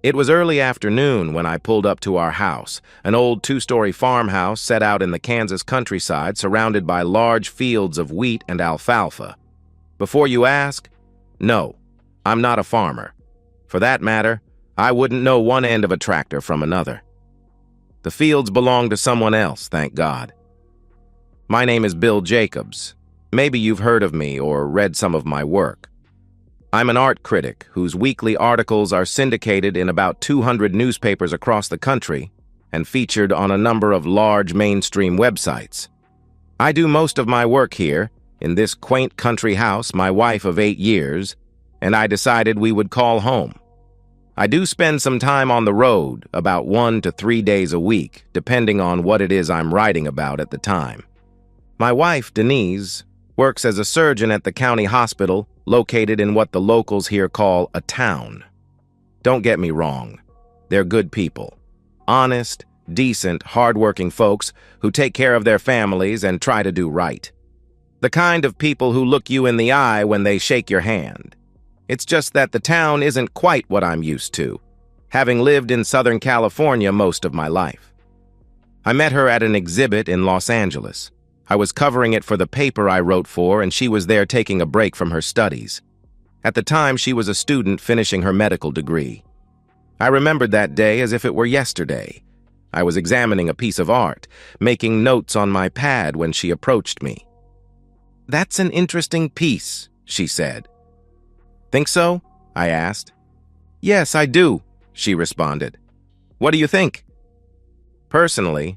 It was early afternoon when I pulled up to our house, an old two-story farmhouse set out in the Kansas countryside surrounded by large fields of wheat and alfalfa. Before you ask, no, I'm not a farmer. For that matter, I wouldn't know one end of a tractor from another. The fields belong to someone else, thank God. My name is Bill Jacobs. Maybe you've heard of me or read some of my work. I'm an art critic whose weekly articles are syndicated in about 200 newspapers across the country and featured on a number of large mainstream websites. I do most of my work here, in this quaint country house my wife of 8 years, and I decided we would call home. I do spend some time on the road, about 1 to 3 days a week, depending on what it is I'm writing about at the time. My wife, Denise, works as a surgeon at the county hospital located in what the locals here call a town. Don't get me wrong, they're good people. Honest, decent, hardworking folks who take care of their families and try to do right. The kind of people who look you in the eye when they shake your hand. It's just that the town isn't quite what I'm used to, having lived in Southern California most of my life. I met her at an exhibit in Los Angeles. I was covering it for the paper I wrote for, and she was there taking a break from her studies. At the time, she was a student finishing her medical degree. I remembered that day as if it were yesterday. I was examining a piece of art, making notes on my pad when she approached me. "That's an interesting piece," she said. "Think so?" I asked. "Yes, I do," she responded. "What do you think?" Personally,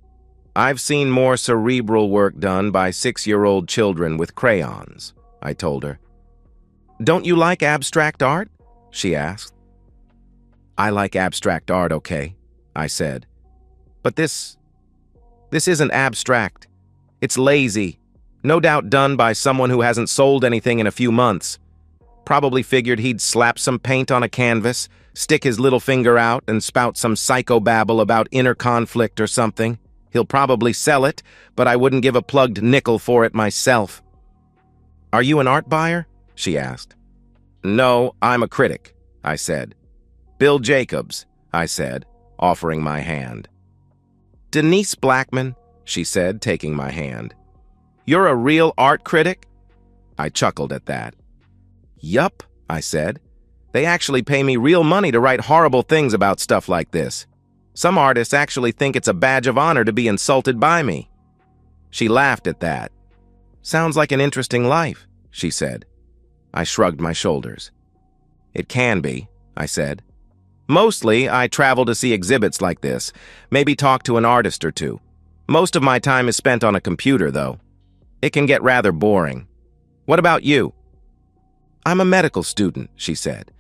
I've seen more cerebral work done by 6-year-old children with crayons, I told her. "Don't you like abstract art?" she asked. "I like abstract art, okay," I said. "But this isn't abstract. It's lazy, no doubt done by someone who hasn't sold anything in a few months. Probably figured he'd slap some paint on a canvas, stick his little finger out, and spout some psychobabble about inner conflict or something. He'll probably sell it, but I wouldn't give a plugged nickel for it myself." "Are you an art buyer?" she asked. "No, I'm a critic," I said. "Bill Jacobs," I said, offering my hand. "Denise Blackman," she said, taking my hand. "You're a real art critic?" I chuckled at that. "Yup," I said. "They actually pay me real money to write horrible things about stuff like this. Some artists actually think it's a badge of honor to be insulted by me." She laughed at that. "Sounds like an interesting life," she said. I shrugged my shoulders. "It can be," I said. "Mostly, I travel to see exhibits like this, maybe talk to an artist or two. Most of my time is spent on a computer, though. It can get rather boring. What about you?" "I'm a medical student," she said.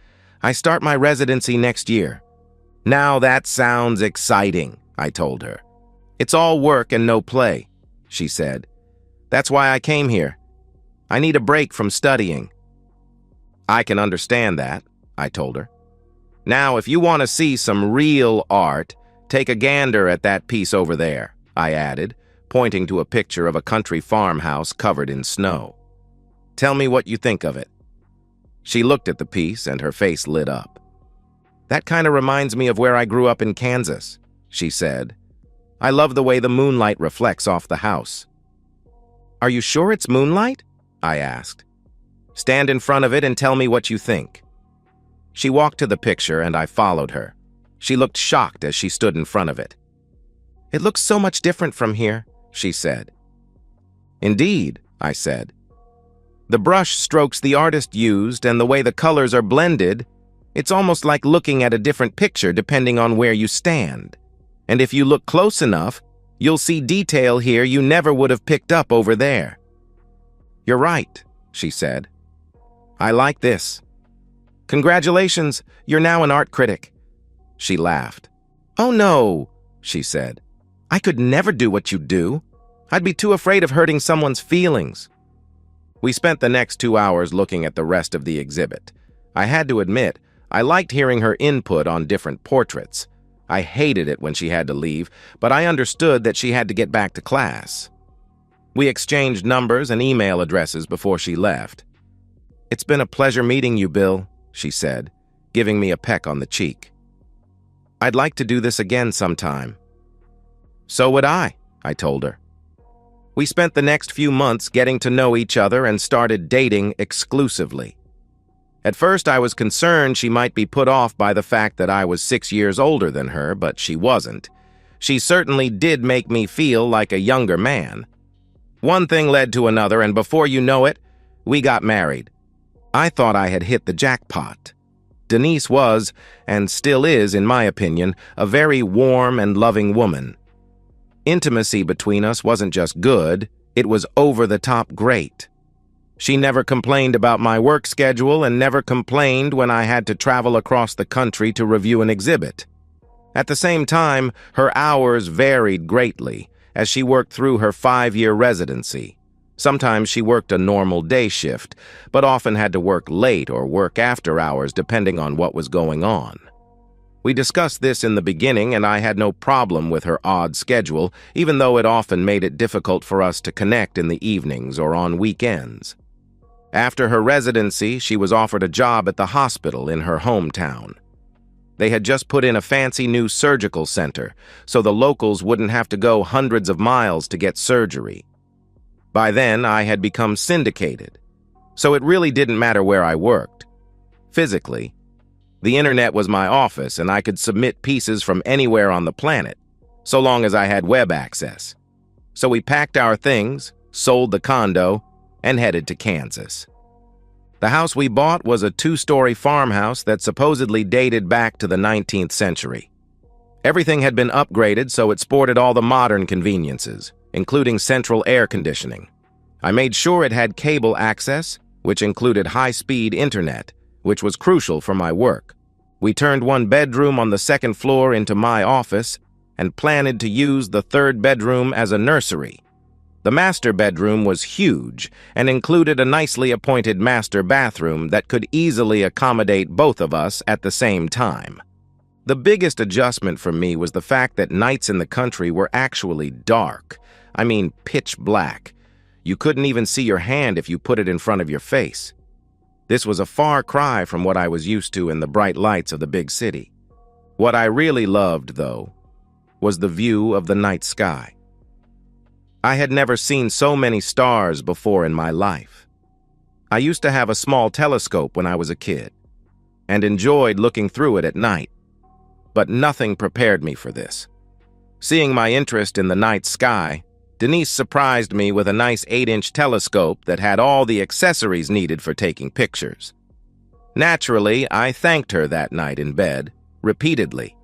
"I start my residency next year." "Now that sounds exciting," I told her. "It's all work and no play," she said. "That's why I came here. I need a break from studying." "I can understand that," I told her. "Now, if you want to see some real art, take a gander at that piece over there," I added, pointing to a picture of a country farmhouse covered in snow. "Tell me what you think of it." She looked at the piece and her face lit up. "That kind of reminds me of where I grew up in Kansas," she said. "I love the way the moonlight reflects off the house." "Are you sure it's moonlight?" I asked. "Stand in front of it and tell me what you think." She walked to the picture and I followed her. She looked shocked as she stood in front of it. "It looks so much different from here," she said. "Indeed," I said. "The brush strokes the artist used and the way the colors are blended, it's almost like looking at a different picture depending on where you stand. And if you look close enough, you'll see detail here you never would have picked up over there." "You're right," she said. "I like this. Congratulations, you're now an art critic." She laughed. "Oh no," she said. "I could never do what you do. I'd be too afraid of hurting someone's feelings." We spent the next 2 hours looking at the rest of the exhibit. I had to admit, I liked hearing her input on different portraits. I hated it when she had to leave, but I understood that she had to get back to class. We exchanged numbers and email addresses before she left. "It's been a pleasure meeting you, Bill," she said, giving me a peck on the cheek. I'd like to do this again sometime." "So would I told her. We spent the next few months getting to know each other and started dating exclusively. At first, I was concerned she might be put off by the fact that I was 6 years older than her, but she wasn't. She certainly did make me feel like a younger man. One thing led to another, and before you know it, we got married. I thought I had hit the jackpot. Denise was, and still is, in my opinion, a very warm and loving woman. Intimacy between us wasn't just good, it was over-the-top great. She never complained about my work schedule and never complained when I had to travel across the country to review an exhibit. At the same time, her hours varied greatly as she worked through her 5-year residency. Sometimes she worked a normal day shift, but often had to work late or work after hours depending on what was going on. We discussed this in the beginning, and I had no problem with her odd schedule, even though it often made it difficult for us to connect in the evenings or on weekends. After her residency, she was offered a job at the hospital in her hometown. They had just put in a fancy new surgical center, so the locals wouldn't have to go hundreds of miles to get surgery. By then, I had become syndicated, so it really didn't matter where I worked. Physically, the internet was my office, and I could submit pieces from anywhere on the planet, so long as I had web access. So we packed our things, sold the condo, and headed to Kansas. The house we bought was a 2-story farmhouse that supposedly dated back to the 19th century. Everything had been upgraded, so it sported all the modern conveniences, including central air conditioning. I made sure it had cable access, which included high-speed internet, which was crucial for my work. We turned one bedroom on the second floor into my office and planned to use the third bedroom as a nursery. The master bedroom was huge and included a nicely appointed master bathroom that could easily accommodate both of us at the same time. The biggest adjustment for me was the fact that nights in the country were actually dark. I mean, pitch black. You couldn't even see your hand if you put it in front of your face. This was a far cry from what I was used to in the bright lights of the big city. What I really loved, though, was the view of the night sky. I had never seen so many stars before in my life. I used to have a small telescope when I was a kid, and enjoyed looking through it at night, but nothing prepared me for this. Seeing my interest in the night sky, Denise surprised me with a nice 8-inch telescope that had all the accessories needed for taking pictures. Naturally, I thanked her that night in bed, repeatedly.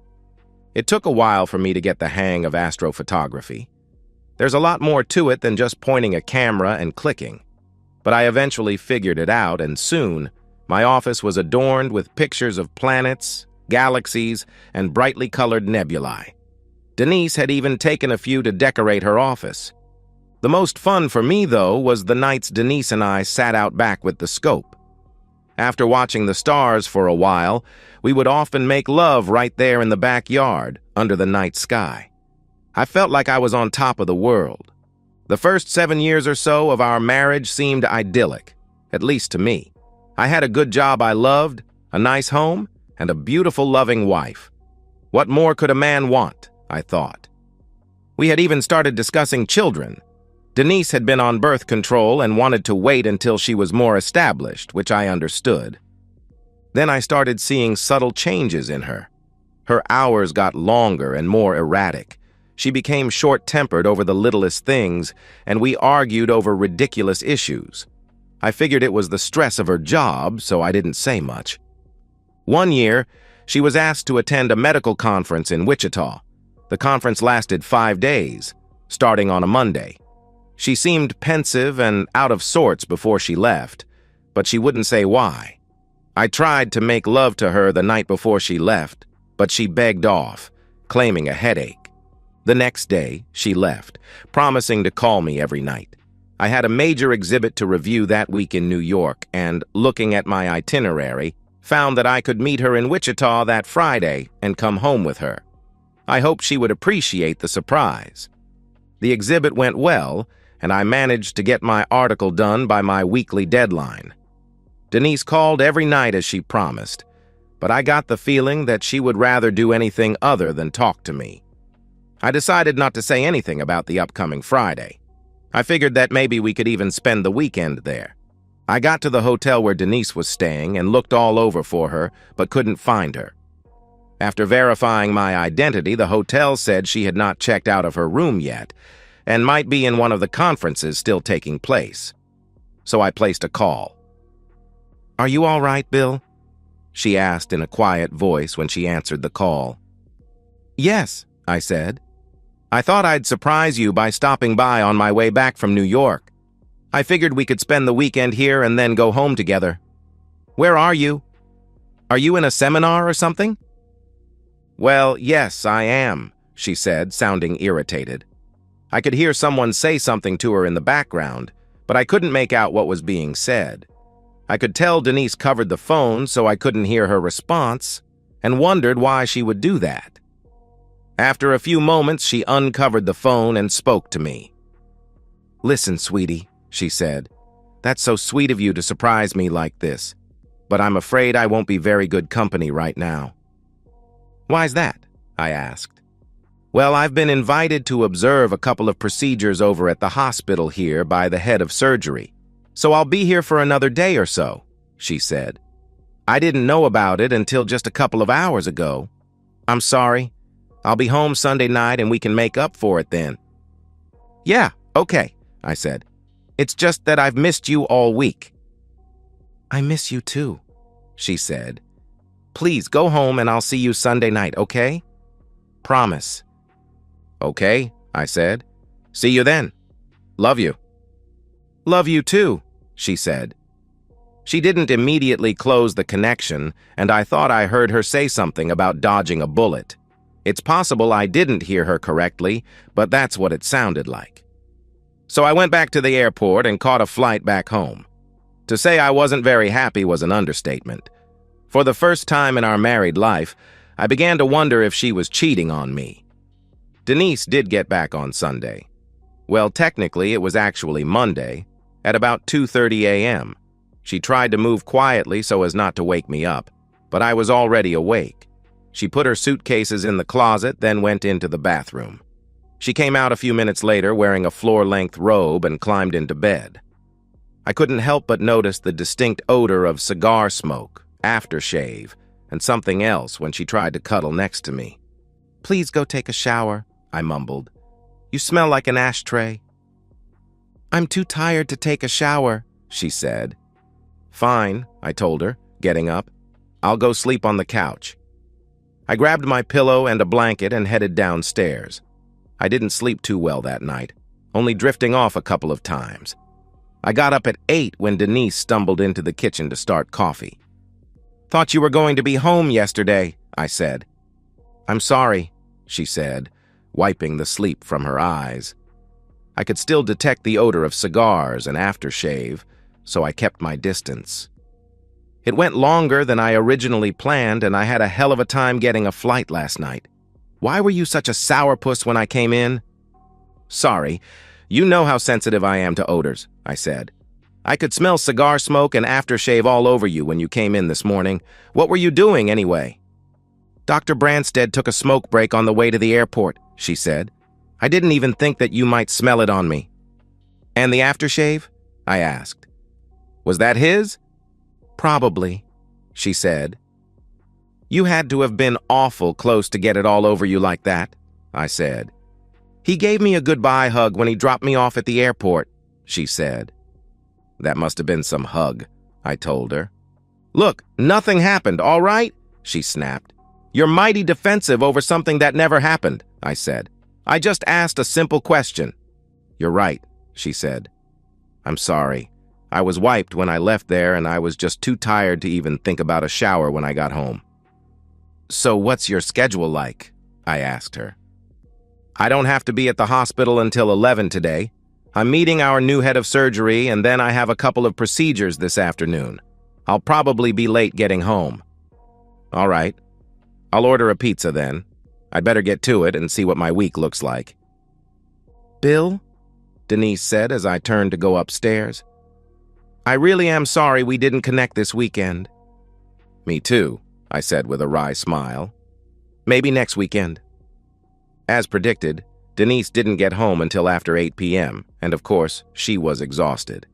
It took a while for me to get the hang of astrophotography. There's a lot more to it than just pointing a camera and clicking. But I eventually figured it out, and soon, my office was adorned with pictures of planets, galaxies, and brightly colored nebulae. Denise had even taken a few to decorate her office. The most fun for me, though, was the nights Denise and I sat out back with the scope. After watching the stars for a while, we would often make love right there in the backyard, under the night sky. I felt like I was on top of the world. The first 7 years or so of our marriage seemed idyllic, at least to me. I had a good job I loved, a nice home, and a beautiful, loving wife. What more could a man want, I thought. We had even started discussing children. Denise had been on birth control and wanted to wait until she was more established, which I understood. Then I started seeing subtle changes in her. Her hours got longer and more erratic. She became short-tempered over the littlest things, and we argued over ridiculous issues. I figured it was the stress of her job, so I didn't say much. One year, she was asked to attend a medical conference in Wichita. The conference lasted 5 days, starting on a Monday. She seemed pensive and out of sorts before she left, but she wouldn't say why. I tried to make love to her the night before she left, but she begged off, claiming a headache. The next day, she left, promising to call me every night. I had a major exhibit to review that week in New York, and, looking at my itinerary, found that I could meet her in Wichita that Friday and come home with her. I hoped she would appreciate the surprise. The exhibit went well, and I managed to get my article done by my weekly deadline. Denise called every night as she promised, but I got the feeling that she would rather do anything other than talk to me. I decided not to say anything about the upcoming Friday. I figured that maybe we could even spend the weekend there. I got to the hotel where Denise was staying and looked all over for her, but couldn't find her. After verifying my identity, the hotel said she had not checked out of her room yet and might be in one of the conferences still taking place. So I placed a call. "Are you all right, Bill?" she asked in a quiet voice when she answered the call. "Yes," I said. "I thought I'd surprise you by stopping by on my way back from New York. I figured we could spend the weekend here and then go home together. Where are you? Are you in a seminar or something?" "Well, yes, I am," she said, sounding irritated. I could hear someone say something to her in the background, but I couldn't make out what was being said. I could tell Denise covered the phone so I couldn't hear her response, and wondered why she would do that. After a few moments, she uncovered the phone and spoke to me. "Listen, sweetie," she said. "That's so sweet of you to surprise me like this, but I'm afraid I won't be very good company right now." "Why's that?" I asked. "Well, I've been invited to observe a couple of procedures over at the hospital here by the head of surgery, so I'll be here for another day or so," she said. "I didn't know about it until just a couple of hours ago. I'm sorry. I'll be home Sunday night and we can make up for it then." "Yeah, okay," I said. "It's just that I've missed you all week." "I miss you too," she said. "Please go home and I'll see you Sunday night, okay? Promise." "Okay," I said. "See you then. Love you." "Love you too," she said. She didn't immediately close the connection, and I thought I heard her say something about dodging a bullet. It's possible I didn't hear her correctly, but that's what it sounded like. So I went back to the airport and caught a flight back home. To say I wasn't very happy was an understatement. For the first time in our married life, I began to wonder if she was cheating on me. Denise did get back on Sunday. Well, technically, it was actually Monday, at about 2:30 a.m. She tried to move quietly so as not to wake me up, but I was already awake. She put her suitcases in the closet, then went into the bathroom. She came out a few minutes later wearing a floor-length robe and climbed into bed. I couldn't help but notice the distinct odor of cigar smoke, aftershave, and something else when she tried to cuddle next to me. "Please go take a shower," I mumbled. "You smell like an ashtray." "I'm too tired to take a shower," she said. "Fine," I told her, getting up. "I'll go sleep on the couch." I grabbed my pillow and a blanket and headed downstairs. I didn't sleep too well that night, only drifting off a couple of times. I got up at 8 when Denise stumbled into the kitchen to start coffee. "Thought you were going to be home yesterday," I said. "I'm sorry," she said, wiping the sleep from her eyes. I could still detect the odor of cigars and aftershave, so I kept my distance. It went longer than I originally planned, and I had a hell of a time getting a flight last night. "Why were you such a sourpuss when I came in?" "Sorry. You know how sensitive I am to odors," I said. "I could smell cigar smoke and aftershave all over you when you came in this morning. What were you doing, anyway?" "Dr. Branstead took a smoke break on the way to the airport," she said. "I didn't even think that you might smell it on me." "And the aftershave?" I asked. "Was that his?" "Probably," she said. "You had to have been awful close to get it all over you like that," I said. "He gave me a goodbye hug when he dropped me off at the airport," she said. "That must have been some hug," I told her. "Look, nothing happened, all right?" she snapped. "You're mighty defensive over something that never happened," I said. "I just asked a simple question." "You're right," she said. "I'm sorry. I was wiped when I left there, and I was just too tired to even think about a shower when I got home." "So what's your schedule like?" I asked her. "I don't have to be at the hospital until 11 today. I'm meeting our new head of surgery, and then I have a couple of procedures this afternoon. I'll probably be late getting home." "All right. I'll order a pizza then. I'd better get to it and see what my week looks like." "Bill?" Denise said as I turned to go upstairs. "I really am sorry we didn't connect this weekend." "Me too," I said with a wry smile. Maybe next weekend. As predicted, Denise didn't get home until after 8 p.m., and of course, she was exhausted.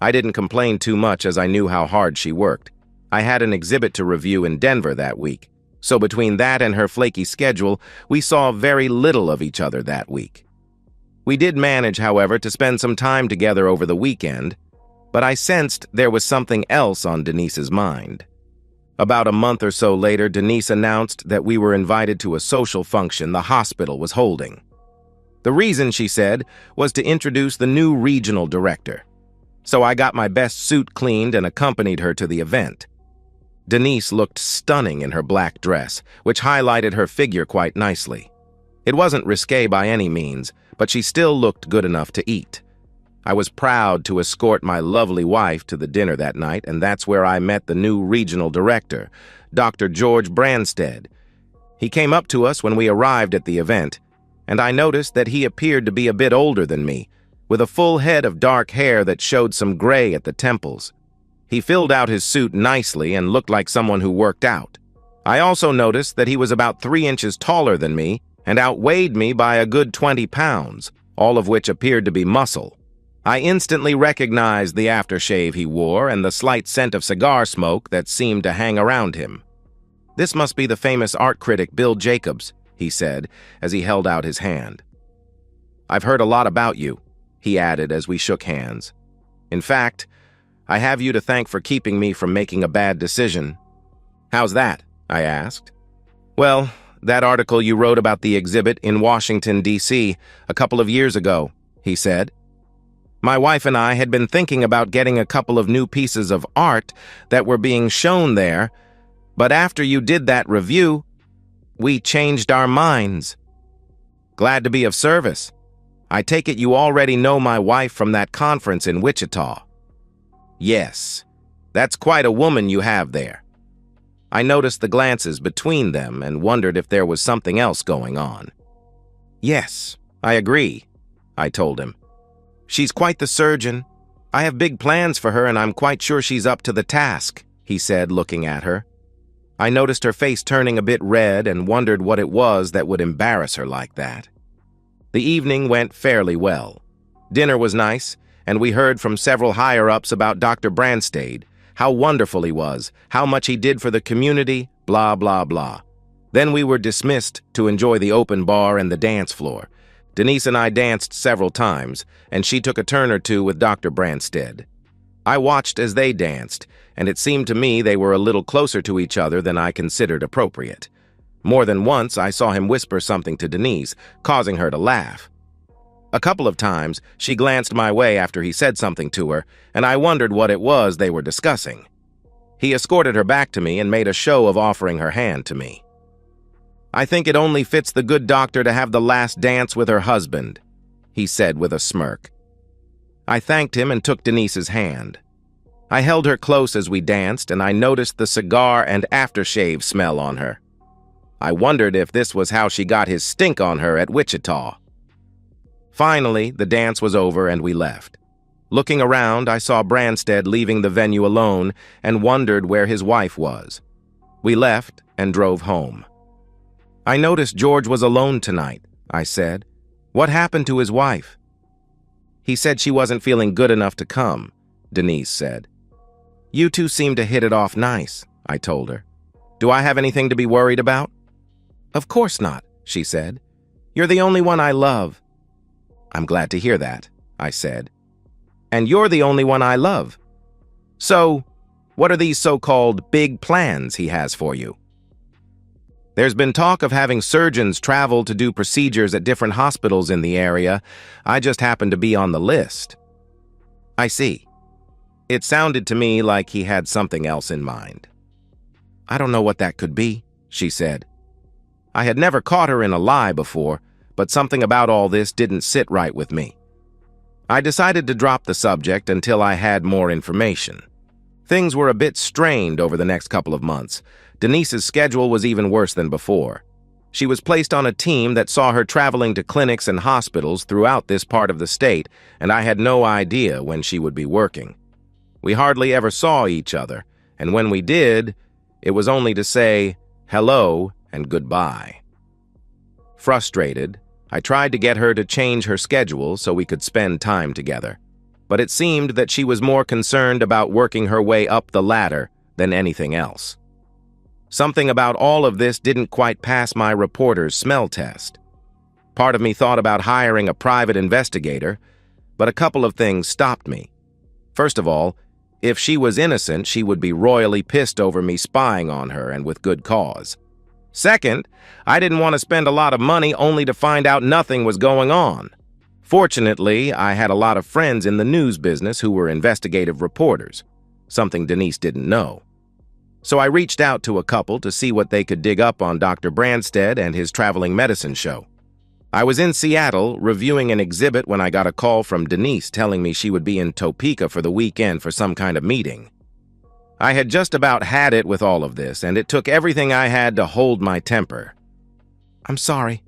I didn't complain too much as I knew how hard she worked. I had an exhibit to review in Denver that week, so between that and her flaky schedule, we saw very little of each other that week. We did manage, however, to spend some time together over the weekend, but I sensed there was something else on Denise's mind. About a month or so later, Denise announced that we were invited to a social function the hospital was holding. The reason, she said, was to introduce the new regional director. So I got my best suit cleaned and accompanied her to the event. Denise looked stunning in her black dress, which highlighted her figure quite nicely. It wasn't risque by any means, but she still looked good enough to eat. I was proud to escort my lovely wife to the dinner that night, and that's where I met the new regional director, Dr. George Branstead. He came up to us when we arrived at the event, and I noticed that he appeared to be a bit older than me, with a full head of dark hair that showed some gray at the temples. He filled out his suit nicely and looked like someone who worked out. I also noticed that he was about 3 inches taller than me and outweighed me by a good 20 pounds, all of which appeared to be muscle. I instantly recognized the aftershave he wore and the slight scent of cigar smoke that seemed to hang around him. "This must be the famous art critic Bill Jacobs," he said as he held out his hand. "I've heard a lot about you," he added as we shook hands. "In fact, I have you to thank for keeping me from making a bad decision." "How's that?" I asked. "Well, that article you wrote about the exhibit in Washington, D.C. a couple of years ago," he said. "My wife and I had been thinking about getting a couple of new pieces of art that were being shown there, but after you did that review, we changed our minds." "Glad to be of service. I take it you already know my wife from that conference in Wichita." "Yes, that's quite a woman you have there." I noticed the glances between them and wondered if there was something else going on. "Yes, I agree," I told him. "She's quite the surgeon. I have big plans for her and I'm quite sure she's up to the task," he said, looking at her. I noticed her face turning a bit red and wondered what it was that would embarrass her like that. The evening went fairly well. Dinner was nice, and we heard from several higher-ups about Dr. Branstead, how wonderful he was, how much he did for the community, blah, blah, blah. Then we were dismissed to enjoy the open bar and the dance floor. Denise and I danced several times, and she took a turn or two with Dr. Branstead. I watched as they danced, and it seemed to me they were a little closer to each other than I considered appropriate. More than once, I saw him whisper something to Denise, causing her to laugh. A couple of times, she glanced my way after he said something to her, and I wondered what it was they were discussing. He escorted her back to me and made a show of offering her hand to me. "I think it only fits the good doctor to have the last dance with her husband," he said with a smirk. I thanked him and took Denise's hand. I held her close as we danced, and I noticed the cigar and aftershave smell on her. I wondered if this was how she got his stink on her at Wichita. Finally, the dance was over and we left. Looking around, I saw Branstead leaving the venue alone and wondered where his wife was. We left and drove home. "I noticed George was alone tonight," I said. "What happened to his wife?" "He said she wasn't feeling good enough to come," Denise said. "You two seem to hit it off nice," I told her. "Do I have anything to be worried about?" "Of course not," she said. "You're the only one I love." "I'm glad to hear that," I said. "And you're the only one I love. So, what are these so-called big plans he has for you?" "There's been talk of having surgeons travel to do procedures at different hospitals in the area. I just happen to be on the list." "I see." It sounded to me like he had something else in mind. "I don't know what that could be," she said. I had never caught her in a lie before, but something about all this didn't sit right with me. I decided to drop the subject until I had more information. Things were a bit strained over the next couple of months. Denise's schedule was even worse than before. She was placed on a team that saw her traveling to clinics and hospitals throughout this part of the state, and I had no idea when she would be working. We hardly ever saw each other, and when we did, it was only to say hello and goodbye. Frustrated, I tried to get her to change her schedule so we could spend time together, but it seemed that she was more concerned about working her way up the ladder than anything else. Something about all of this didn't quite pass my reporter's smell test. Part of me thought about hiring a private investigator, but a couple of things stopped me. First of all, if she was innocent, she would be royally pissed over me spying on her, and with good cause. Second, I didn't want to spend a lot of money only to find out nothing was going on. Fortunately, I had a lot of friends in the news business who were investigative reporters, something Denise didn't know. So I reached out to a couple to see what they could dig up on Dr. Branstad and his traveling medicine show. I was in Seattle reviewing an exhibit when I got a call from Denise telling me she would be in Topeka for the weekend for some kind of meeting. I had just about had it with all of this, and it took everything I had to hold my temper. "I'm sorry.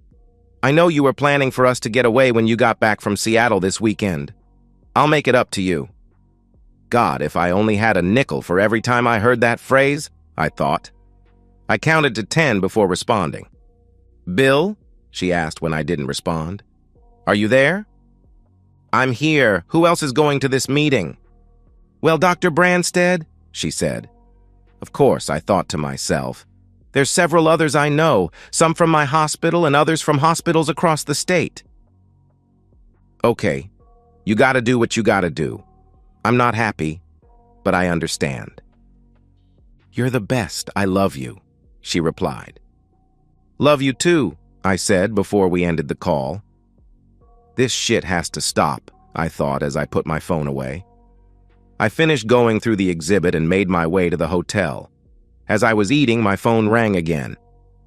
I know you were planning for us to get away when you got back from Seattle this weekend. I'll make it up to you." God, if I only had a nickel for every time I heard that phrase, I thought. I counted to 10 before responding. "Bill?" she asked when I didn't respond. "Are you there?" "I'm here. Who else is going to this meeting?" "Well, Dr. Branstad," she said. Of course, I thought to myself. There's several others I know, some from my hospital and others from hospitals across the state. "Okay, you gotta do what you gotta do. I'm not happy, but I understand." "You're the best. I love you," she replied. "Love you too," I said before we ended the call. This shit has to stop, I thought as I put my phone away. I finished going through the exhibit and made my way to the hotel. As I was eating, my phone rang again.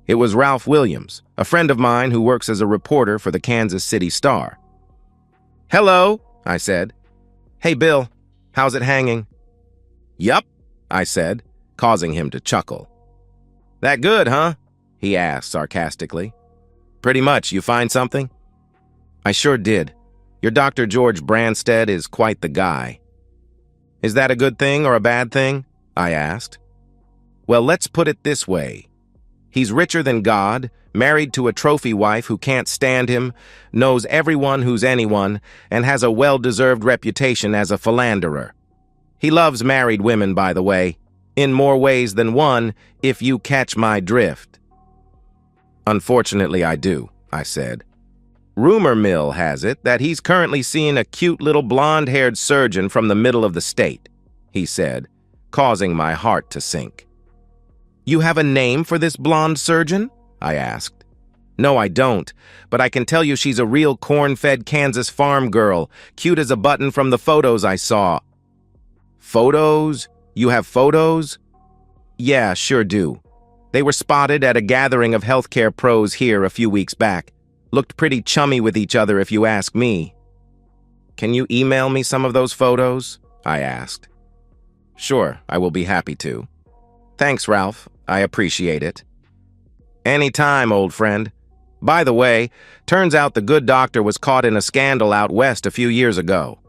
It was Ralph Williams, a friend of mine who works as a reporter for the Kansas City Star. "Hello," I said. "Hey, Bill, how's it hanging?" "Yup," I said, causing him to chuckle. "That good, huh?" he asked sarcastically. "Pretty much. You find something?" "I sure did. Your Dr. George Branstad is quite the guy." "Is that a good thing or a bad thing?" I asked. "Well, let's put it this way. He's richer than God, married to a trophy wife who can't stand him, knows everyone who's anyone, and has a well-deserved reputation as a philanderer. He loves married women, by the way, in more ways than one, if you catch my drift." "Unfortunately, I do," I said. "Rumor mill has it that he's currently seeing a cute little blonde-haired surgeon from the middle of the state," he said, causing my heart to sink. "You have a name for this blonde surgeon?" I asked. "No, I don't, but I can tell you she's a real corn-fed Kansas farm girl, cute as a button from the photos I saw." "Photos? You have photos?" "Yeah, sure do. They were spotted at a gathering of healthcare pros here a few weeks back. Looked pretty chummy with each other if you ask me." "Can you email me some of those photos?" I asked. "Sure, I will be happy to." "Thanks, Ralph. I appreciate it." "Anytime, old friend. By the way, turns out the good doctor was caught in a scandal out west a few years ago."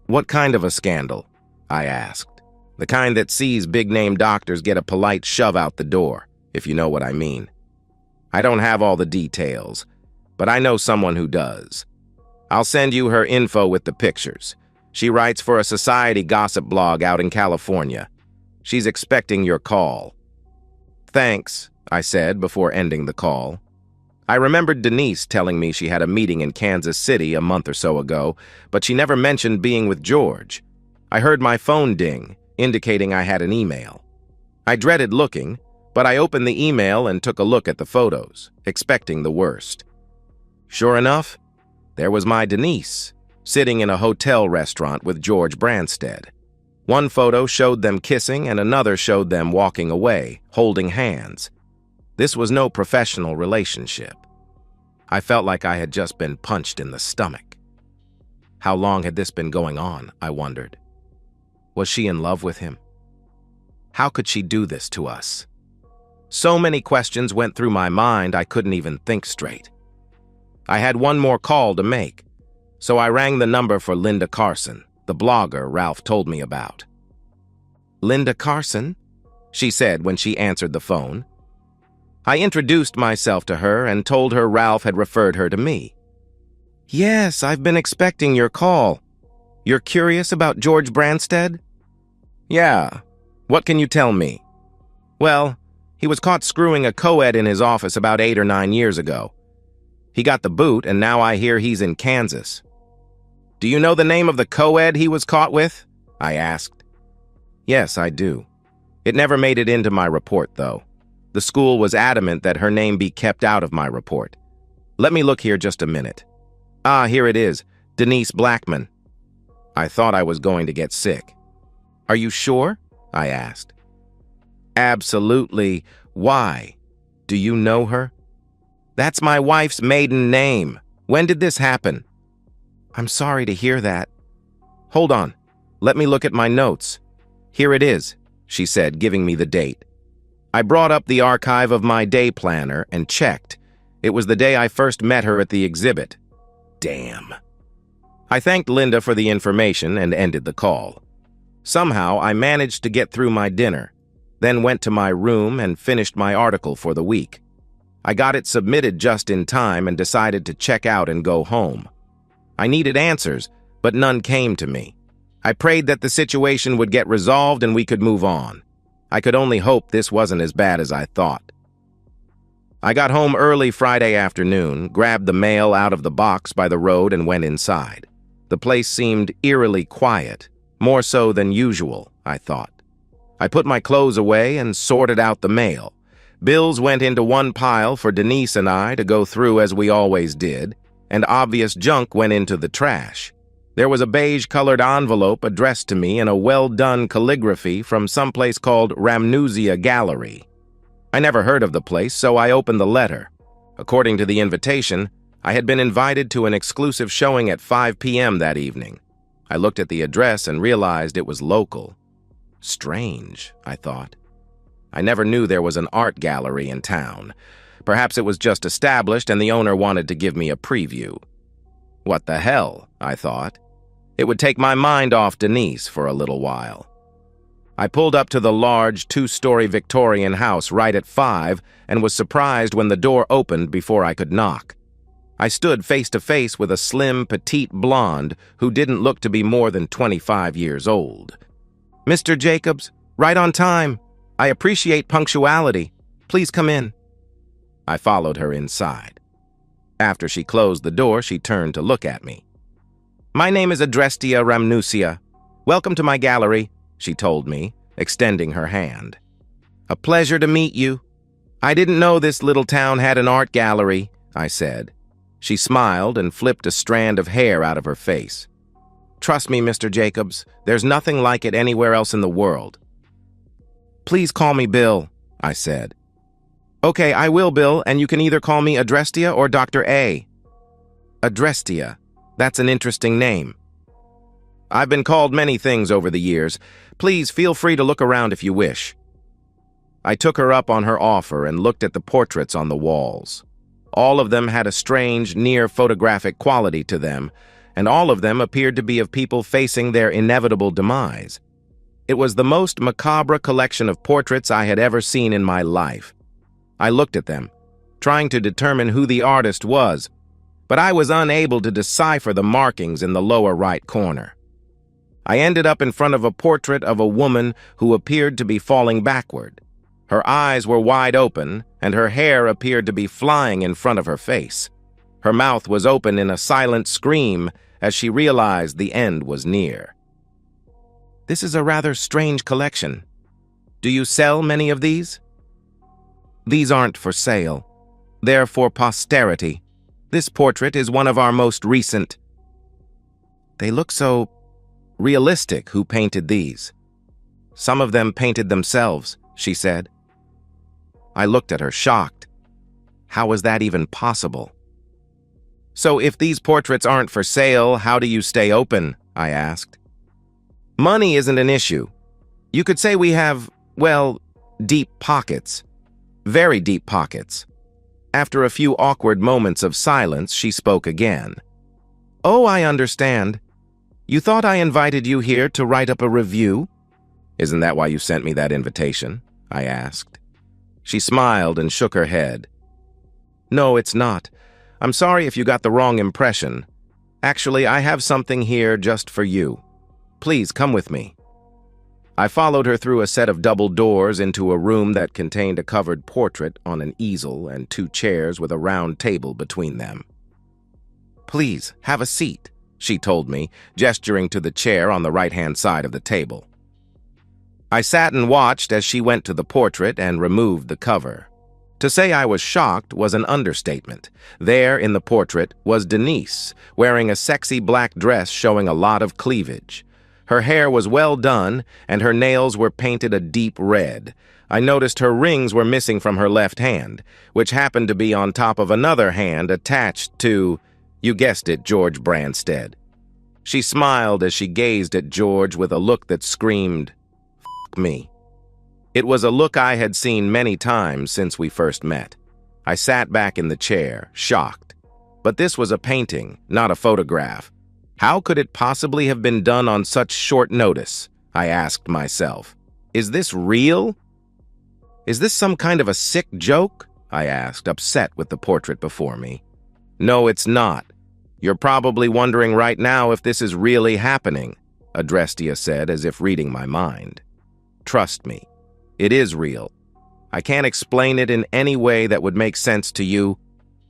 "What kind of a scandal?" I asked. "The kind that sees big-name doctors get a polite shove out the door, if you know what I mean. I don't have all the details, but I know someone who does. I'll send you her info with the pictures. She writes for a society gossip blog out in California. She's expecting your call." "Thanks," I said before ending the call. I remembered Denise telling me she had a meeting in Kansas City a month or so ago, but she never mentioned being with George. I heard my phone ding, indicating I had an email. I dreaded looking, but I opened the email and took a look at the photos, expecting the worst. Sure enough, there was my Denise, sitting in a hotel restaurant with George Branstad. One photo showed them kissing and another showed them walking away, holding hands. This was no professional relationship. I felt like I had just been punched in the stomach. How long had this been going on, I wondered. Was she in love with him? How could she do this to us? So many questions went through my mind I couldn't even think straight. I had one more call to make, so I rang the number for Linda Carson, the blogger Ralph told me about. "Linda Carson?" she said when she answered the phone. I introduced myself to her and told her Ralph had referred her to me. Yes, I've been expecting your call. You're curious about George Branstead? Yeah. What can you tell me? Well, he was caught screwing a co-ed in his office about 8 or 9 years ago. He got the boot, and now I hear he's in Kansas. Do you know the name of the co-ed he was caught with? I asked. Yes, I do. It never made it into my report, though. The school was adamant that her name be kept out of my report. Let me look here just a minute. Ah, here it is. Denise Blackman. I thought I was going to get sick. Are you sure? I asked. Absolutely. Why? Do you know her? That's my wife's maiden name. When did this happen? I'm sorry to hear that. Hold on. Let me look at my notes. Here it is, she said, giving me the date. I brought up the archive of my day planner and checked. It was the day I first met her at the exhibit. Damn. I thanked Linda for the information and ended the call. Somehow, I managed to get through my dinner, then went to my room and finished my article for the week. I got it submitted just in time and decided to check out and go home. I needed answers, but none came to me. I prayed that the situation would get resolved and we could move on. I could only hope this wasn't as bad as I thought. I got home early Friday afternoon, grabbed the mail out of the box by the road and went inside. The place seemed eerily quiet, more so than usual, I thought. I put my clothes away and sorted out the mail. Bills went into one pile for Denise and I to go through as we always did, and obvious junk went into the trash. There was a beige-colored envelope addressed to me in a well-done calligraphy from someplace called Ramnusia Gallery. I never heard of the place, so I opened the letter. According to the invitation, I had been invited to an exclusive showing at 5 p.m. that evening. I looked at the address and realized it was local. Strange, I thought. I never knew there was an art gallery in town. Perhaps it was just established and the owner wanted to give me a preview. What the hell, I thought. It would take my mind off Denise for a little while. I pulled up to the large, 2-story Victorian house right at 5 and was surprised when the door opened before I could knock. I stood face to face with a slim, petite blonde who didn't look to be more than 25 years old. Mr. Jacobs, right on time. I appreciate punctuality. Please come in. I followed her inside. After she closed the door, she turned to look at me. My name is Adrestia Ramnusia. Welcome to my gallery, she told me, extending her hand. A pleasure to meet you. I didn't know this little town had an art gallery, I said. She smiled and flipped a strand of hair out of her face. Trust me, Mr. Jacobs, there's nothing like it anywhere else in the world. Please call me Bill, I said. Okay, I will, Bill, and you can either call me Adrestia or Dr. A. Adrestia. That's an interesting name. I've been called many things over the years. Please feel free to look around if you wish. I took her up on her offer and looked at the portraits on the walls. All of them had a strange, near-photographic quality to them, and all of them appeared to be of people facing their inevitable demise. It was the most macabre collection of portraits I had ever seen in my life. I looked at them, trying to determine who the artist was, but I was unable to decipher the markings in the lower right corner. I ended up in front of a portrait of a woman who appeared to be falling backward. Her eyes were wide open, and her hair appeared to be flying in front of her face. Her mouth was open in a silent scream as she realized the end was near. This is a rather strange collection. Do you sell many of these? These aren't for sale. They're for posterity. This portrait is one of our most recent. They look so realistic. Who painted these? Some of them painted themselves, she said. I looked at her, shocked. How was that even possible? So if these portraits aren't for sale, how do you stay open? I asked. Money isn't an issue. You could say we have, well, deep pockets. Very deep pockets. After a few awkward moments of silence, she spoke again. Oh, I understand. You thought I invited you here to write up a review? Isn't that why you sent me that invitation? I asked. She smiled and shook her head. No, it's not. I'm sorry if you got the wrong impression. Actually, I have something here just for you. Please come with me. I followed her through a set of double doors into a room that contained a covered portrait on an easel and 2 chairs with a round table between them. Please, have a seat, she told me, gesturing to the chair on the right-hand side of the table. I sat and watched as she went to the portrait and removed the cover. To say I was shocked was an understatement. There in the portrait was Denise, wearing a sexy black dress showing a lot of cleavage. Her hair was well done, and her nails were painted a deep red. I noticed her rings were missing from her left hand, which happened to be on top of another hand attached to, you guessed it, George Branstead. She smiled as she gazed at George with a look that screamed, "F me." It was a look I had seen many times since we first met. I sat back in the chair, shocked. But this was a painting, not a photograph. How could it possibly have been done on such short notice? I asked myself. Is this real? Is this some kind of a sick joke? I asked, upset with the portrait before me. No, it's not. You're probably wondering right now if this is really happening, Adrestia said, as if reading my mind. Trust me, it is real. I can't explain it in any way that would make sense to you,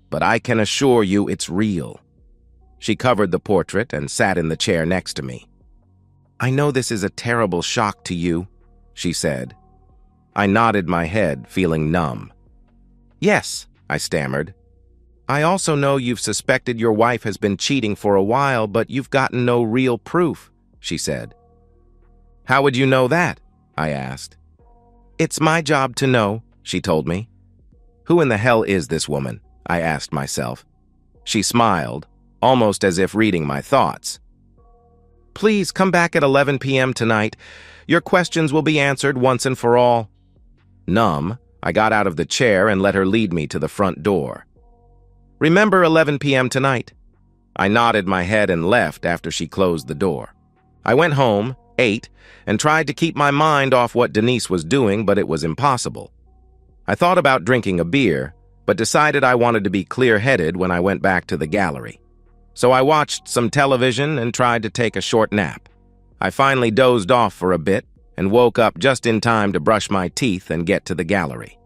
but I can assure you it's real. She covered the portrait and sat in the chair next to me. I know this is a terrible shock to you, she said. I nodded my head, feeling numb. Yes, I stammered. I also know you've suspected your wife has been cheating for a while, but you've gotten no real proof, she said. How would you know that? I asked. It's my job to know, she told me. Who in the hell is this woman? I asked myself. She smiled, almost as if reading my thoughts. Please come back at 11 p.m. tonight. Your questions will be answered once and for all. Numb, I got out of the chair and let her lead me to the front door. Remember 11 p.m. tonight? I nodded my head and left after she closed the door. I went home, ate, and tried to keep my mind off what Denise was doing, but it was impossible. I thought about drinking a beer, but decided I wanted to be clear-headed when I went back to the gallery. So I watched some television and tried to take a short nap. I finally dozed off for a bit and woke up just in time to brush my teeth and get to the gallery.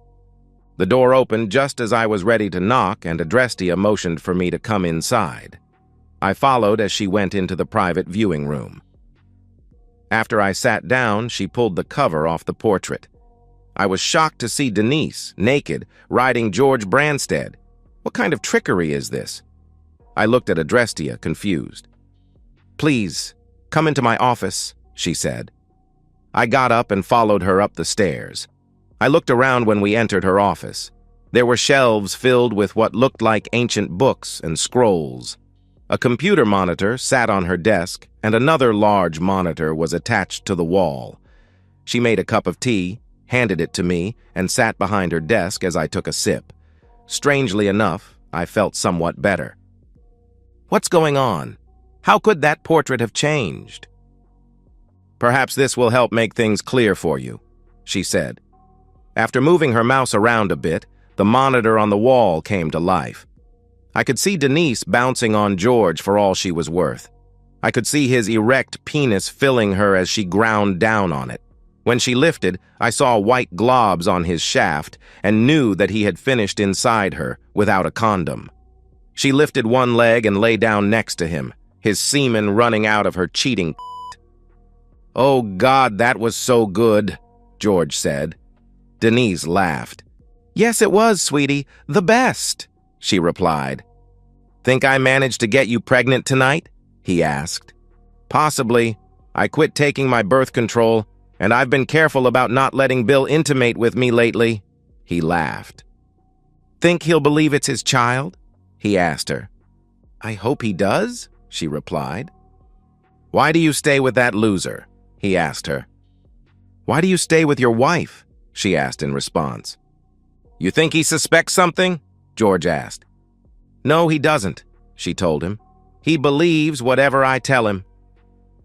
The door opened just as I was ready to knock, and Adrestia motioned for me to come inside. I followed as she went into the private viewing room. After I sat down, she pulled the cover off the portrait. I was shocked to see Denise, naked, riding George Branstead. What kind of trickery is this? I looked at Adrestia, confused. Please, come into my office, she said. I got up and followed her up the stairs. I looked around when we entered her office. There were shelves filled with what looked like ancient books and scrolls. A computer monitor sat on her desk, and another large monitor was attached to the wall. She made a cup of tea, handed it to me, and sat behind her desk as I took a sip. Strangely enough, I felt somewhat better. What's going on? How could that portrait have changed? Perhaps this will help make things clear for you, she said. After moving her mouse around a bit, the monitor on the wall came to life. I could see Denise bouncing on George for all she was worth. I could see his erect penis filling her as she ground down on it. When she lifted, I saw white globs on his shaft and knew that he had finished inside her without a condom. She lifted one leg and lay down next to him, his semen running out of her cheating. Oh God, that was so good, George said. Denise laughed. Yes, it was, sweetie. The best, she replied. Think I managed to get you pregnant tonight? He asked. Possibly. I quit taking my birth control, and I've been careful about not letting Bill intimate with me lately. He laughed. Think he'll believe it's his child? He asked her. I hope he does, she replied. Why do you stay with that loser? He asked her. Why do you stay with your wife? She asked in response. You think he suspects something? George asked. No, he doesn't, she told him. He believes whatever I tell him.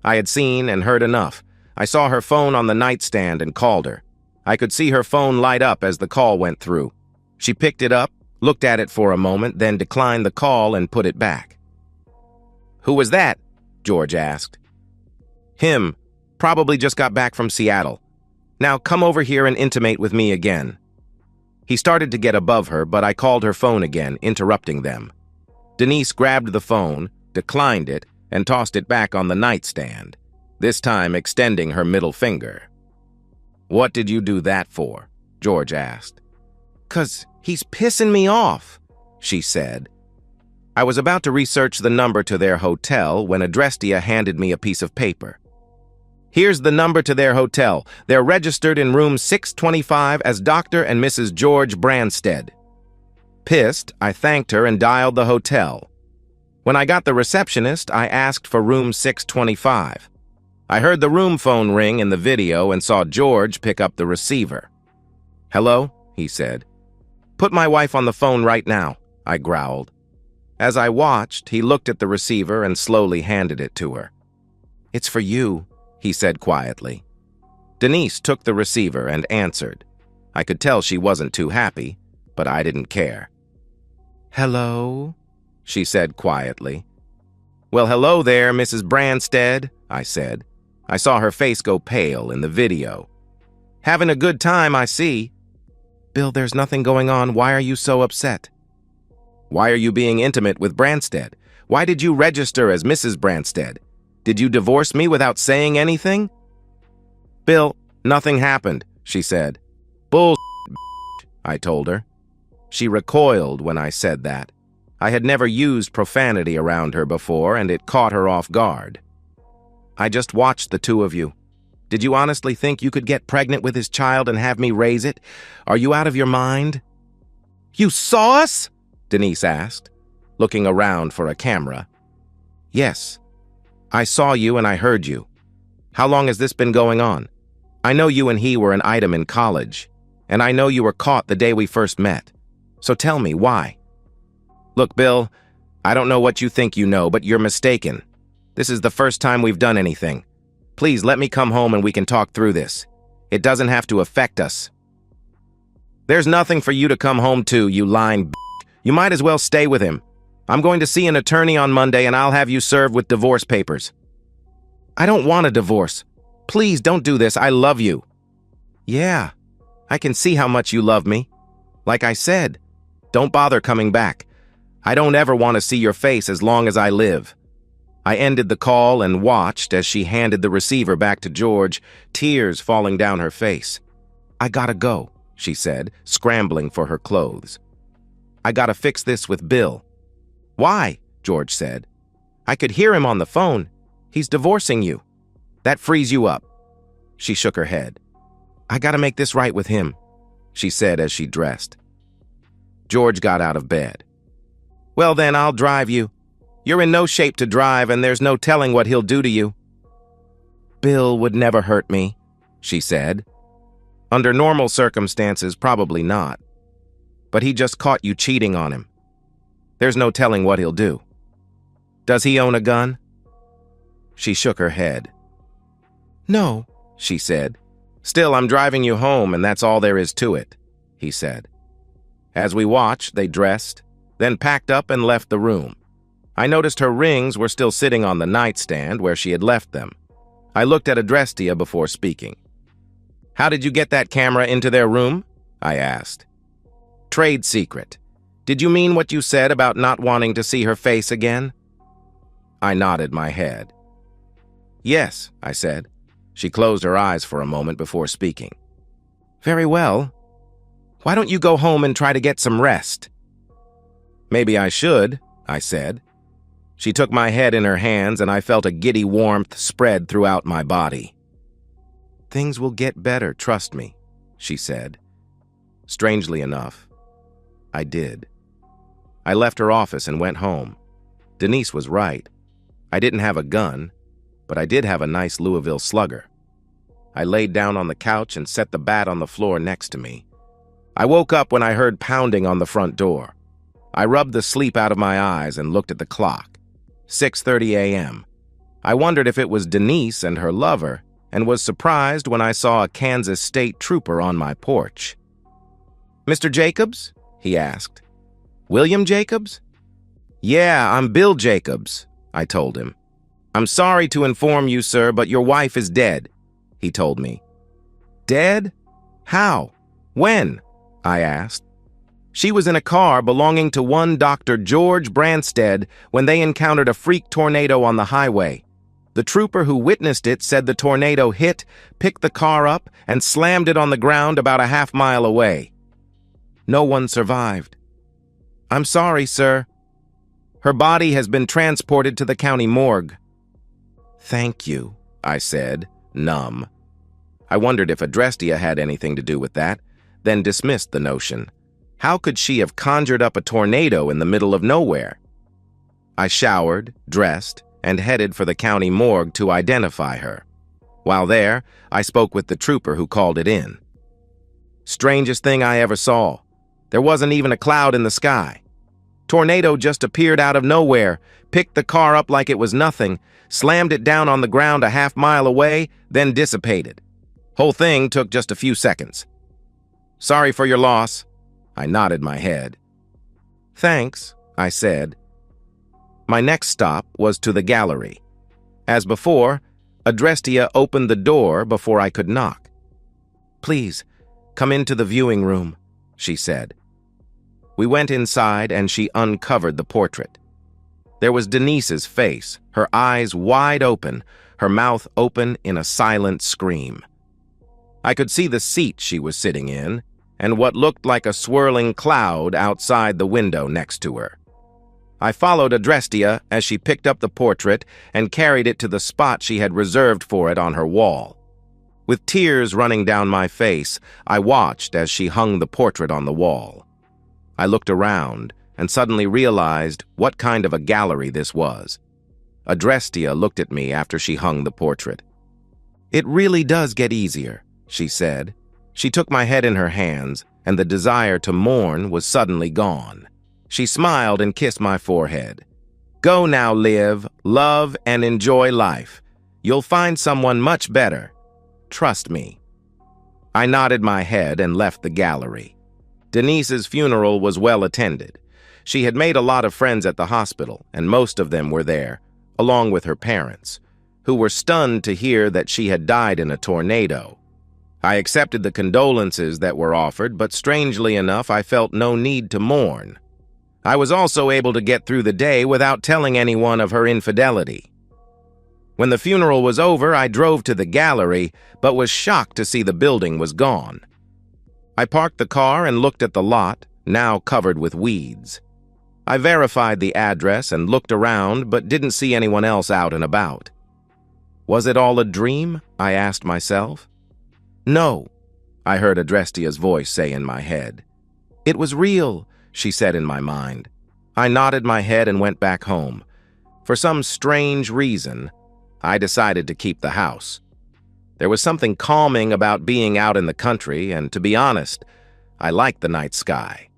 I had seen and heard enough. I saw her phone on the nightstand and called her. I could see her phone light up as the call went through. She picked it up, looked at it for a moment, then declined the call and put it back. "Who was that?" George asked. "Him. Probably just got back from Seattle. Now come over here and intimate with me again." He started to get above her, but I called her phone again, interrupting them. Denise grabbed the phone, declined it, and tossed it back on the nightstand, this time extending her middle finger. "What did you do that for?" George asked. "'Cause he's pissing me off," she said. I was about to research the number to their hotel when Adrestia handed me a piece of paper. "Here's the number to their hotel. They're registered in room 625 as Dr. and Mrs. George Branstead." Pissed, I thanked her and dialed the hotel. When I got the receptionist, I asked for room 625. I heard the room phone ring in the video and saw George pick up the receiver. "Hello?" he said. "Put my wife on the phone right now," I growled. As I watched, he looked at the receiver and slowly handed it to her. "It's for you," he said quietly. Denise took the receiver and answered. I could tell she wasn't too happy, but I didn't care. "Hello?" she said quietly. "Well, hello there, Mrs. Branstead," I said. I saw her face go pale in the video. "Having a good time, I see." "Bill, there's nothing going on. Why are you so upset?" "Why are you being intimate with Branstead? Why did you register as Mrs. Branstead? Did you divorce me without saying anything?" "Bill, nothing happened," she said. "Bull***, I told her. She recoiled when I said that. I had never used profanity around her before, and it caught her off guard. "I just watched the two of you. Did you honestly think you could get pregnant with his child and have me raise it? Are you out of your mind?" "You saw us?" Denise asked, looking around for a camera. "Yes. I saw you and I heard you. How long has this been going on? I know you and he were an item in college, and I know you were caught the day we first met. So tell me, why?" "Look, Bill, I don't know what you think you know, but you're mistaken. This is the first time we've done anything. Please let me come home and we can talk through this. It doesn't have to affect us." "There's nothing for you to come home to, you lying b****. You might as well stay with him. I'm going to see an attorney on Monday and I'll have you served with divorce papers." "I don't want a divorce. Please don't do this. I love you." "Yeah, I can see how much you love me. Like I said, don't bother coming back. I don't ever want to see your face as long as I live." I ended the call and watched as she handed the receiver back to George, tears falling down her face. "I gotta go," she said, scrambling for her clothes. "I gotta fix this with Bill." "Why?" George said. "I could hear him on the phone. He's divorcing you. That frees you up." She shook her head. "I gotta make this right with him," she said as she dressed. George got out of bed. "Well then, I'll drive you. You're in no shape to drive and there's no telling what he'll do to you." "Bill would never hurt me," she said. "Under normal circumstances, probably not. But he just caught you cheating on him. There's no telling what he'll do. Does he own a gun?" She shook her head. "No," she said. "Still, I'm driving you home and that's all there is to it," he said. As we watched, they dressed, then packed up and left the room. I noticed her rings were still sitting on the nightstand where she had left them. I looked at Adrestia before speaking. "How did you get that camera into their room?" I asked. "Trade secret. Did you mean what you said about not wanting to see her face again?" I nodded my head. "Yes," I said. She closed her eyes for a moment before speaking. "Very well. Why don't you go home and try to get some rest?" "Maybe I should," I said. She took my head in her hands and I felt a giddy warmth spread throughout my body. "Things will get better, trust me," she said. Strangely enough, I did. I left her office and went home. Denise was right. I didn't have a gun, but I did have a nice Louisville slugger. I laid down on the couch and set the bat on the floor next to me. I woke up when I heard pounding on the front door. I rubbed the sleep out of my eyes and looked at the clock. 6:30 a.m. I wondered if it was Denise and her lover, and was surprised when I saw a Kansas state trooper on my porch. "Mr. Jacobs?" he asked. "William Jacobs?" "Yeah, I'm Bill Jacobs," I told him. "I'm sorry to inform you, sir, but your wife is dead," he told me. "Dead? How? When?" I asked. "She was in a car belonging to one Dr. George Branstead when they encountered a freak tornado on the highway. The trooper who witnessed it said the tornado hit, picked the car up, and slammed it on the ground about a half-mile away. No one survived. I'm sorry, sir. Her body has been transported to the county morgue." "Thank you," I said, numb. I wondered if Adrestia had anything to do with that, then dismissed the notion. How could she have conjured up a tornado in the middle of nowhere? I showered, dressed, and headed for the county morgue to identify her. While there, I spoke with the trooper who called it in. "Strangest thing I ever saw. There wasn't even a cloud in the sky. Tornado just appeared out of nowhere, picked the car up like it was nothing, slammed it down on the ground a half-mile away, then dissipated. Whole thing took just a few seconds. Sorry for your loss." I nodded my head. "Thanks," I said. My next stop was to the gallery. As before, Adrestia opened the door before I could knock. "Please, come into the viewing room," she said. We went inside and she uncovered the portrait. There was Denise's face, her eyes wide open, her mouth open in a silent scream. I could see the seat she was sitting in, and what looked like a swirling cloud outside the window next to her. I followed Adrestia as she picked up the portrait and carried it to the spot she had reserved for it on her wall. With tears running down my face, I watched as she hung the portrait on the wall. I looked around and suddenly realized what kind of a gallery this was. Adrestia looked at me after she hung the portrait. "It really does get easier," she said. She took my head in her hands, and the desire to mourn was suddenly gone. She smiled and kissed my forehead. "Go now, live, love, and enjoy life. You'll find someone much better. Trust me." I nodded my head and left the gallery. Denise's funeral was well attended. She had made a lot of friends at the hospital, and most of them were there, along with her parents, who were stunned to hear that she had died in a tornado. I accepted the condolences that were offered, but strangely enough, I felt no need to mourn. I was also able to get through the day without telling anyone of her infidelity. When the funeral was over, I drove to the gallery, but was shocked to see the building was gone. I parked the car and looked at the lot, now covered with weeds. I verified the address and looked around, but didn't see anyone else out and about. Was it all a dream? I asked myself. "No," I heard Adrestia's voice say in my head. "It was real," she said in my mind. I nodded my head and went back home. For some strange reason, I decided to keep the house. There was something calming about being out in the country, and to be honest, I liked the night sky.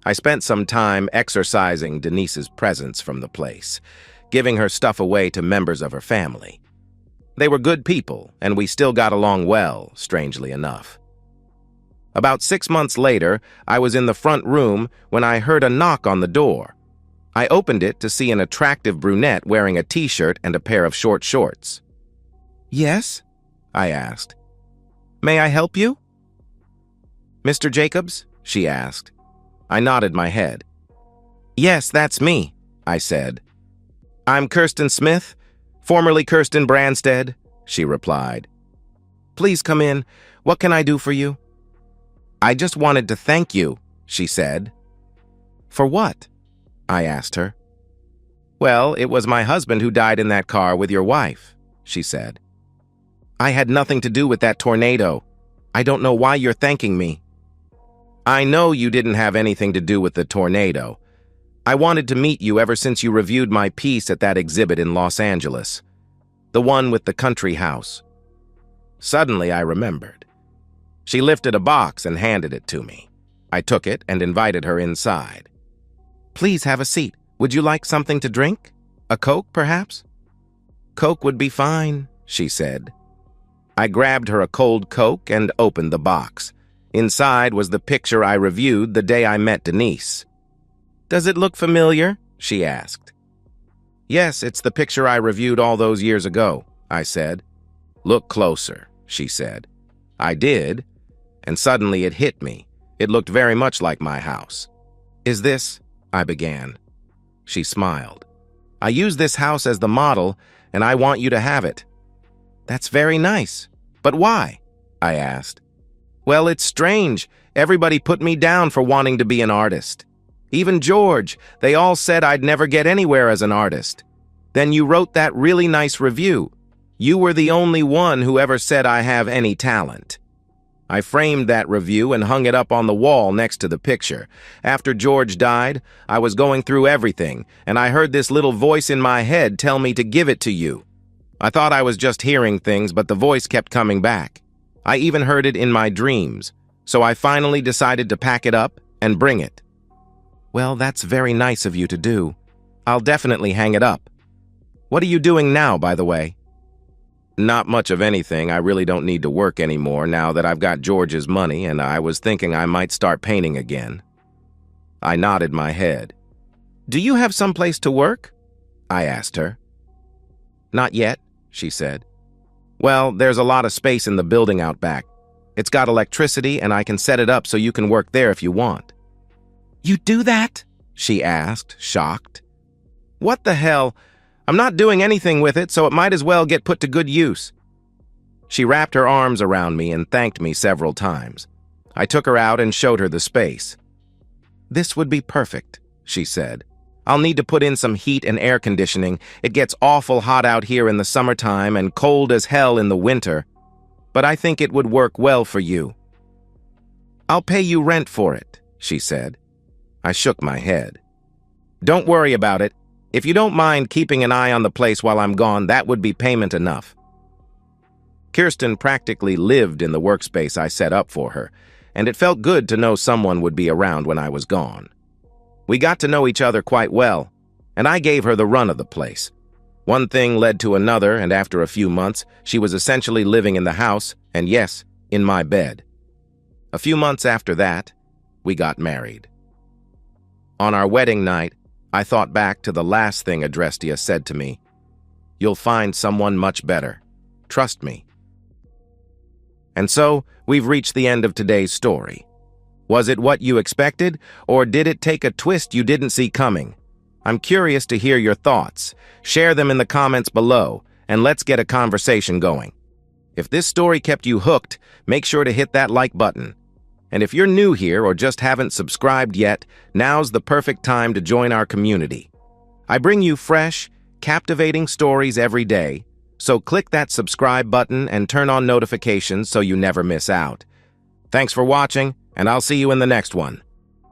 I spent some time exorcising Denise's presence from the place, giving her stuff away to members of her family. They were good people, and we still got along well, strangely enough. About 6 months later, I was in the front room when I heard a knock on the door. I opened it to see an attractive brunette wearing a t-shirt and a pair of short shorts. "Yes?" I asked. "May I help you?" "Mr. Jacobs?" she asked. I nodded my head. "Yes, that's me," I said. "I'm Kirsten Smith, formerly Kirsten Branstead," she replied. "Please come in. What can I do for you?" "I just wanted to thank you," she said. "For what?" I asked her. "Well, it was my husband who died in that car with your wife," she said. "I had nothing to do with that tornado. I don't know why you're thanking me." "I know you didn't have anything to do with the tornado. I wanted to meet you ever since you reviewed my piece at that exhibit in Los Angeles, the one with the country house." Suddenly, I remembered. She lifted a box and handed it to me. I took it and invited her inside. "Please have a seat. Would you like something to drink? A Coke, perhaps?" "Coke would be fine," she said. I grabbed her a cold Coke and opened the box. Inside was the picture I reviewed the day I met Denise. "Does it look familiar?" she asked. "Yes, it's the picture I reviewed all those years ago," I said. "Look closer," she said. I did, and suddenly it hit me. It looked very much like my house. "Is this?" I began. She smiled. "I use this house as the model, and I want you to have it." "That's very nice. But why?" I asked. "Well, it's strange. Everybody put me down for wanting to be an artist. Even George, they all said I'd never get anywhere as an artist. Then you wrote that really nice review. You were the only one who ever said I have any talent." I framed that review and hung it up on the wall next to the picture. After George died, I was going through everything, and I heard this little voice in my head tell me to give it to you. I thought I was just hearing things, but the voice kept coming back. I even heard it in my dreams, so I finally decided to pack it up and bring it. "Well, that's very nice of you to do. I'll definitely hang it up. What are you doing now, by the way?" "Not much of anything. I really don't need to work anymore now that I've got George's money, and I was thinking I might start painting again." I nodded my head. "Do you have someplace to work?" I asked her. "Not yet," she said. "Well, there's a lot of space in the building out back. It's got electricity, and I can set it up so you can work there if you want." "You do that?" she asked, shocked. "What the hell? I'm not doing anything with it, so it might as well get put to good use." She wrapped her arms around me and thanked me several times. I took her out and showed her the space. "This would be perfect," she said. "I'll need to put in some heat and air conditioning. It gets awful hot out here in the summertime and cold as hell in the winter. But I think it would work well for you." "I'll pay you rent for it," she said. I shook my head. "Don't worry about it. If you don't mind keeping an eye on the place while I'm gone, that would be payment enough." Kirsten practically lived in the workspace I set up for her, and it felt good to know someone would be around when I was gone. We got to know each other quite well, and I gave her the run of the place. One thing led to another, and after a few months, she was essentially living in the house, and yes, in my bed. A few months after that, we got married. On our wedding night, I thought back to the last thing Adrestia said to me. "You'll find someone much better. Trust me." And so, we've reached the end of today's story. Was it what you expected, or did it take a twist you didn't see coming? I'm curious to hear your thoughts. Share them in the comments below, and let's get a conversation going. If this story kept you hooked, make sure to hit that like button. And if you're new here or just haven't subscribed yet, now's the perfect time to join our community. I bring you fresh, captivating stories every day, so click that subscribe button and turn on notifications so you never miss out. Thanks for watching, and I'll see you in the next one.